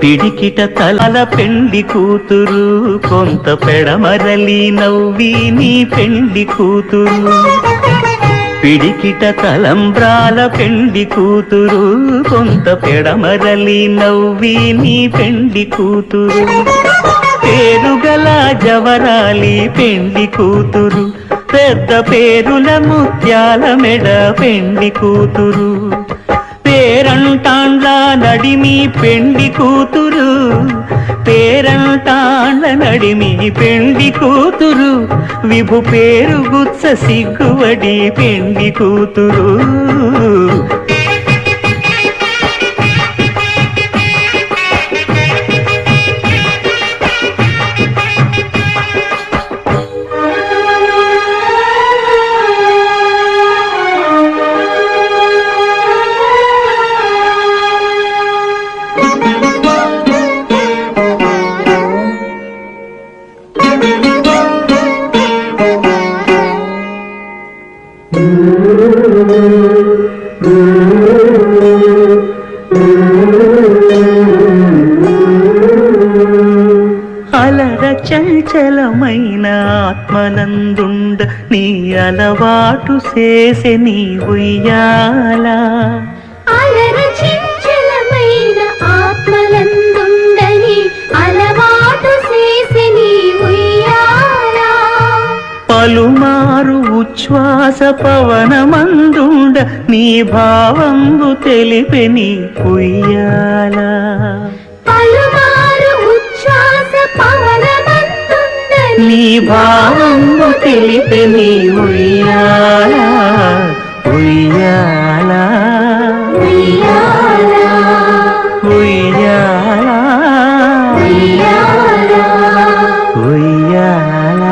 పిడికిట తలల పెండి కూతురు కొంత పెడమరలి నవ్వి నీ పెండి కూతురు పిడికిట తలంబ్రాల పెండి కూతురు కొంత పెడమరలి నవ్వి నీ పెండి కూతురు పేరుగల జవరాలి పెండి కూతురు పెద్ద పేరుల ముత్యాల మెడ పెండి కూతురు పేరంటాండ్ల నడిమి పెండి కూతురు పేరంటాండ్ల నడిమి పెండి కూతురు విభు పేరు గుత్స సిగ్గువడి పెండి కూతురు అలర చంచలమైన ఆత్మనందుండ నీ అలవాటు చేసే నీ ఉయ్యాల అలర చంచలమైన ఆత్మనందుండ నీ అలవాటు చేసే నీ ఉయ్యాల పలుమారు ఉచ్ఛ్వాస పవనమందుండ నీ భావంబు తెలిపే నీ ఉయ్యాల పలుమారు ఉచ్ఛ్వాస పవనమందుండ నీ భావంబు తెలిపే నీ ఉయ్యాల ఉయ్యాల ఉయ్యాల ఉయ్యాల ఉయ్యాల ఉయ్యాల ఉయ్యాల